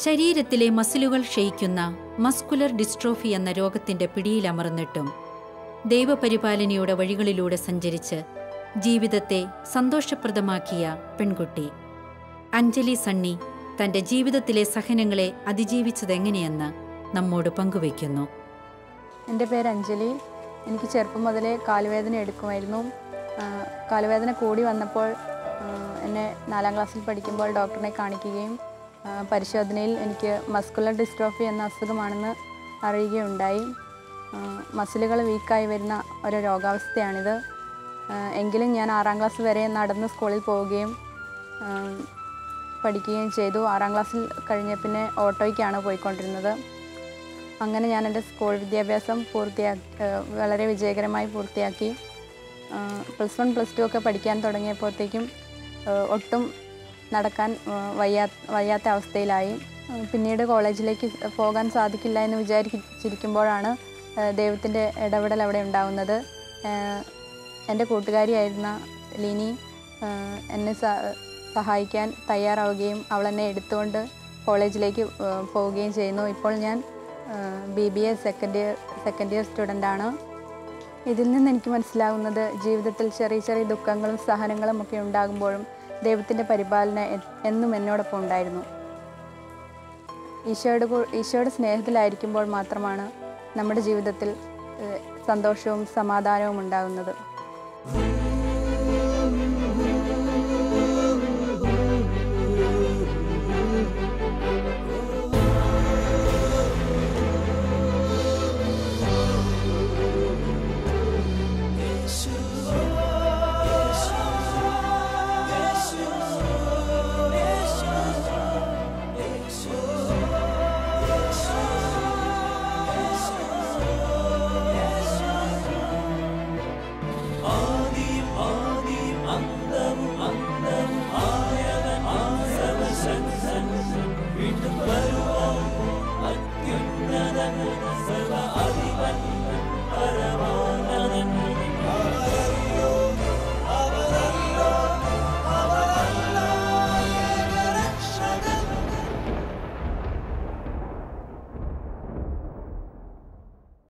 ശരീരത്തിലെ മസിലുകൾ ക്ഷയിക്കുന്ന muscular dystrophy എന്ന രോഗത്തിന്റെ പിടിയിലമർന്നിട്ടും ദൈവപരിപാലനയുടെ വഴികളിലൂടെ സഞ്ചരിച്ച് ജീവിതത്തെ സന്തോഷപ്രദമാക്കിയ പെൺകുട്ടി അഞ്ജലി സണ്ണി തന്റെ ജീവിതത്തിലെ സഹനങ്ങളെ അതിജീവിച്ചതെങ്ങനെയെന്ന് നമ്മോട് പങ്കുവയ്ക്കുന്നു. എൻ്റെ പേര് അഞ്ജലി. എനിക്ക് ചെറുപ്പം മുതലേ കാലുവേദന എടുക്കുമായിരുന്നു. കാലുവേദന കൂടി വന്നപ്പോൾ എന്നെ 4ാം ക്ലാസ്സിൽ പഠിക്കുമ്പോൾ ഡോക്ടറിനെ കാണിക്കുകയും പരിശോധനയിൽ എനിക്ക് മസ്കുലർ ഡിസ്ട്രോഫി എന്ന അസുഖമാണെന്ന് അറിയുകയുണ്ടായി. മസിലുകൾ വീക്കായി വരുന്ന ഒരു രോഗാവസ്ഥയാണിത്. എങ്കിലും ഞാൻ 6ാം ക്ലാസ് വരെ നടന്ന് സ്കൂളിൽ പോവുകയും പഠിക്കുകയും ചെയ്തു. 6ാം ക്ലാസ്സിൽ കഴിഞ്ഞ പിന്നെ ഓട്ടോയ്ക്കാണ് പോയിക്കൊണ്ടിരുന്നത്. അങ്ങനെ ഞാൻ എൻ്റെ സ്കൂൾ വിദ്യാഭ്യാസം വളരെ വിജയകരമായി പൂർത്തിയാക്കി. +1 +2 ഒക്കെ പഠിക്കാൻ തുടങ്ങിയപ്പോഴത്തേക്കും ഒട്ടും നടക്കാൻ വയ്യാത്ത അവസ്ഥയിലായി. പിന്നീട് കോളേജിലേക്ക് പോകാൻ സാധിക്കില്ല എന്ന് വിചാരിച്ചിരിക്കുമ്പോഴാണ് ദൈവത്തിൻ്റെ ഇടപെടൽ അവിടെ ഉണ്ടാകുന്നത്. എൻ്റെ കൂട്ടുകാരിയായിരുന്ന ലിനി എന്നെ സഹായിക്കാൻ തയ്യാറാവുകയും അവൾ എന്നെ എടുത്തുകൊണ്ട് കോളേജിലേക്ക് പോവുകയും ചെയ്യുന്നു. ഇപ്പോൾ ഞാൻ BBA സെക്കൻഡ് ഇയർ സ്റ്റുഡൻ്റാണ്. ഇതിൽ നിന്ന് എനിക്ക് മനസ്സിലാകുന്നത് ജീവിതത്തിൽ ചെറിയ ചെറിയ ദുഃഖങ്ങളും സഹനങ്ങളും ഒക്കെ ഉണ്ടാകുമ്പോഴും ദൈവത്തിൻ്റെ പരിപാലന എന്നും എന്നോടൊപ്പം ഉണ്ടായിരുന്നു. ഈശോയുടെ സ്നേഹത്തിലായിരിക്കുമ്പോൾ മാത്രമാണ് നമ്മുടെ ജീവിതത്തിൽ സന്തോഷവും സമാധാനവും ഉണ്ടാകുന്നത്.